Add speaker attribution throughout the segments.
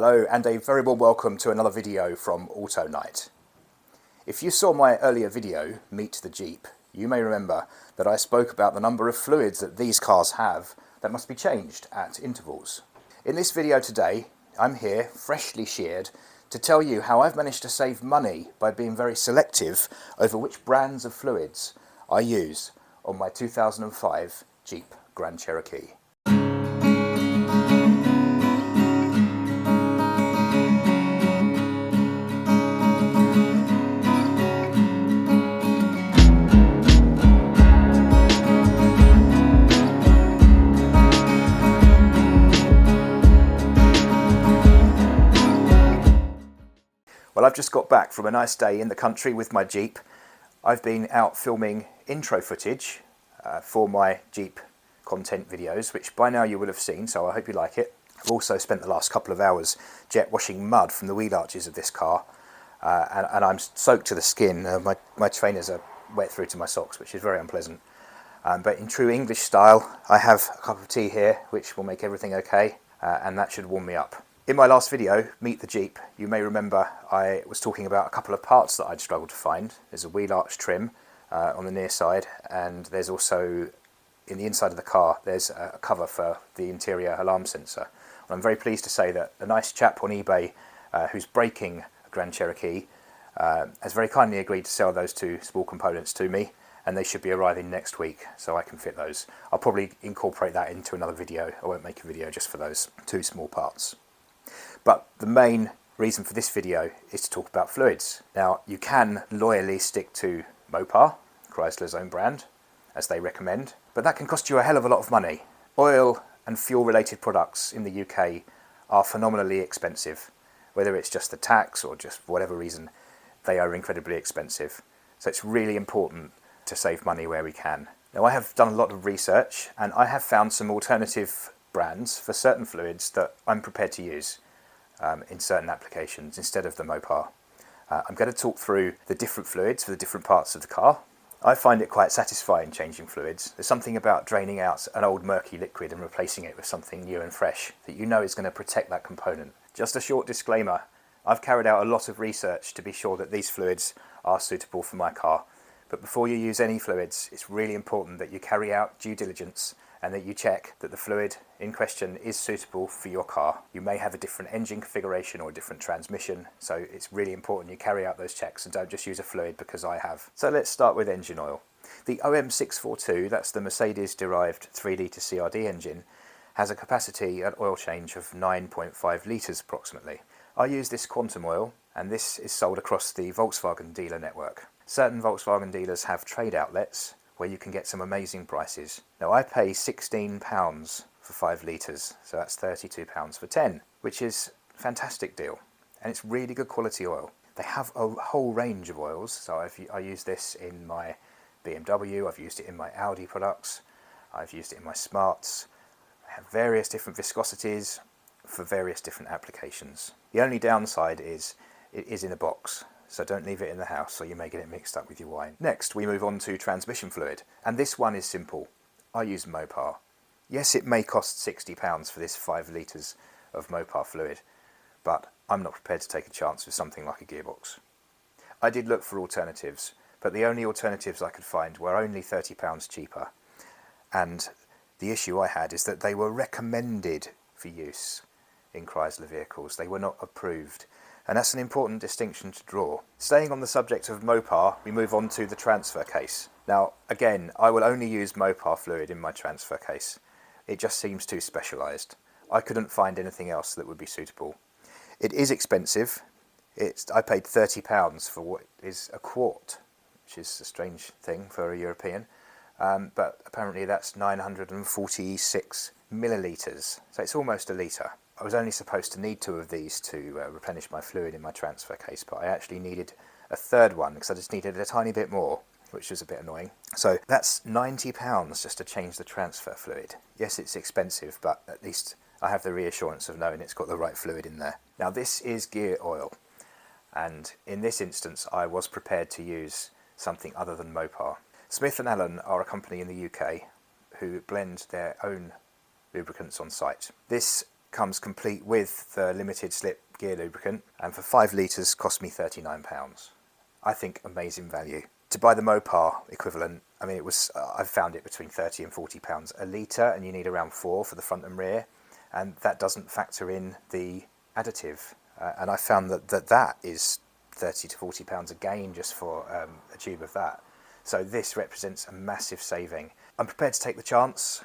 Speaker 1: Hello and a very warm welcome to another video from Auto Night. If you saw my earlier video, Meet the Jeep, you may remember that I spoke about the number of fluids that these cars have that must be changed at intervals. In this video today, I'm here, freshly sheared, to tell you how I've managed to save money by being very selective over which brands of fluids I use on my 2005 Jeep Grand Cherokee. Well, I've just got back from a nice day in the country with my Jeep. I've been out filming intro footage for my Jeep content videos, which by now you will have seen, so I hope you like it. I've also spent the last couple of hours jet washing mud from the wheel arches of this car, and I'm soaked to the skin. My trainers are wet through to my socks, which is very unpleasant. But in true English style, I have a cup of tea here, which will make everything okay, and that should warm me up. In my last video, Meet the Jeep, you may remember I was talking about a couple of parts that I'd struggled to find. There's a wheel arch trim on the near side, and there's also, in the inside of the car, there's a cover for the interior alarm sensor. And I'm very pleased to say that a nice chap on eBay who's breaking a Grand Cherokee has very kindly agreed to sell those two small components to me, and they should be arriving next week, so I can fit those. I'll probably incorporate that into another video. I won't make a video just for those two small parts. But the main reason for this video is to talk about fluids. Now, you can loyally stick to Mopar, Chrysler's own brand, as they recommend, but that can cost you a hell of a lot of money. Oil and fuel related products in the UK are phenomenally expensive. Whether it's just the tax or just for whatever reason, they are incredibly expensive. So it's really important to save money where we can. Now, I have done a lot of research and I have found some alternative brands for certain fluids that I'm prepared to use in certain applications instead of the Mopar. I'm going to talk through the different fluids for the different parts of the car. I find it quite satisfying changing fluids. There's something about draining out an old murky liquid and replacing it with something new and fresh that you know is going to protect that component. Just a short disclaimer, I've carried out a lot of research to be sure that these fluids are suitable for my car. But before you use any fluids, it's really important that you carry out due diligence and that you check that the fluid in question is suitable for your car. You may have a different engine configuration or a different transmission, so it's really important you carry out those checks and don't just use a fluid because I have. So let's start with engine oil. The OM642, that's the Mercedes-derived 3 litre CRD engine, has a capacity at oil change of 9.5 litres approximately. I use this Quantum oil, and this is sold across the Volkswagen dealer network. Certain Volkswagen dealers have trade outlets where you can get some amazing prices. Now, I pay £16 for 5 litres, so that's £32 for 10, which is a fantastic deal. And it's really good quality oil. They have a whole range of oils, so I use this in my BMW, I've used it in my Audi products, I've used it in my Smarts. They have various different viscosities for various different applications. The only downside is it is in a box, so don't leave it in the house or you may get it mixed up with your wine. Next, we move on to transmission fluid, and this one is simple. I use Mopar. Yes, it may cost £60 for this 5 litres of Mopar fluid, but I'm not prepared to take a chance with something like a Gearbox. I did look for alternatives, but the only alternatives I could find were only £30 cheaper, and the issue I had is that they were recommended for use in Chrysler vehicles. They were not approved. And that's an important distinction to draw. Staying on the subject of Mopar, we move on to the transfer case. Now, again, I will only use Mopar fluid in my transfer case. It just seems too specialised. I couldn't find anything else that would be suitable. It is expensive. I paid £30 for what is a quart, which is a strange thing for a European. But apparently that's 946 millilitres, so it's almost a litre. I was only supposed to need 2 of these to replenish my fluid in my transfer case, but I actually needed a third one because I just needed a tiny bit more, which was a bit annoying. So that's £90 just to change the transfer fluid. Yes, it's expensive, but at least I have the reassurance of knowing it's got the right fluid in there. Now, this is gear oil, and in this instance I was prepared to use something other than Mopar. Smith & Allen are a company in the UK who blend their own lubricants on site. This comes complete with the limited slip gear lubricant, and for 5 litres cost me £39. I think amazing value. To buy the Mopar equivalent, I mean, I've found it between £30 and £40 a litre, and you need around 4 for the front and rear, and that doesn't factor in the additive. And I found that is £30 to £40 again just for a tube of that. So this represents a massive saving. I'm prepared to take the chance.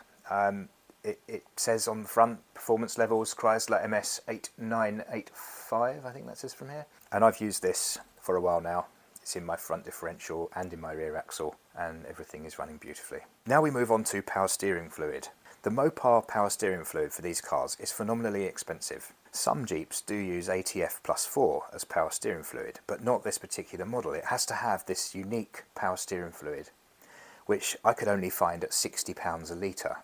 Speaker 1: It says on the front, performance levels, Chrysler MS8985, I think that says from here. And I've used this for a while now. It's in my front differential and in my rear axle, and everything is running beautifully. Now we move on to power steering fluid. The Mopar power steering fluid for these cars is phenomenally expensive. Some Jeeps do use ATF plus 4 as power steering fluid, but not this particular model. It has to have this unique power steering fluid, which I could only find at £60 a litre.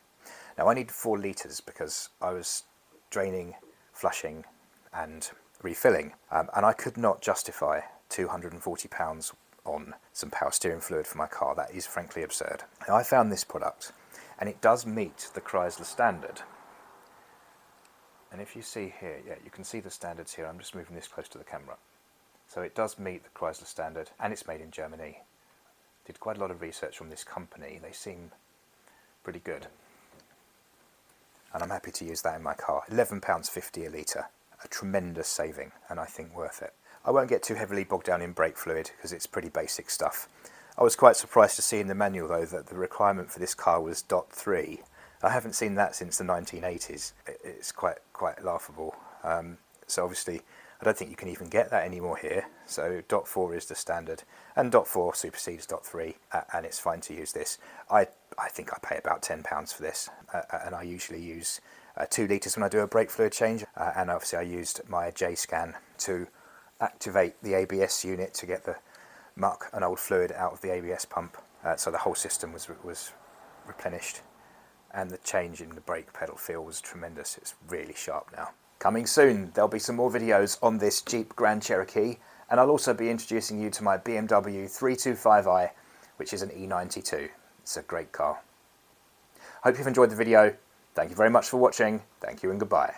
Speaker 1: Now I need 4 litres because I was draining, flushing and refilling, and I could not justify £240 on some power steering fluid for my car. That is frankly absurd. Now I found this product, and it does meet the Chrysler standard. And if you see here, yeah, you can see the standards here. I'm just moving this close to the camera. So it does meet the Chrysler standard, and it's made in Germany. Did quite a lot of research on this company. They seem pretty good. And I'm happy to use that in my car. £11.50 a litre. A tremendous saving, and I think worth it. I won't get too heavily bogged down in brake fluid because it's pretty basic stuff. I was quite surprised to see in the manual though that the requirement for this car was .3. I haven't seen that since the 1980s. It's quite laughable. So obviously I don't think you can even get that anymore here. So .4 is the standard, and .4 supersedes .3, and it's fine to use this. I think I pay about £10 for this, and I usually use 2 litres when I do a brake fluid change, and obviously I used my J-scan to activate the ABS unit to get the muck and old fluid out of the ABS pump, so the whole system was replenished, and the change in the brake pedal feel was tremendous. It's really sharp now. Coming soon, there'll be some more videos on this Jeep Grand Cherokee, and I'll also be introducing you to my BMW 325i, which is an E92. It's a great car. Hope you've enjoyed the video. Thank you very much for watching. Thank you and goodbye.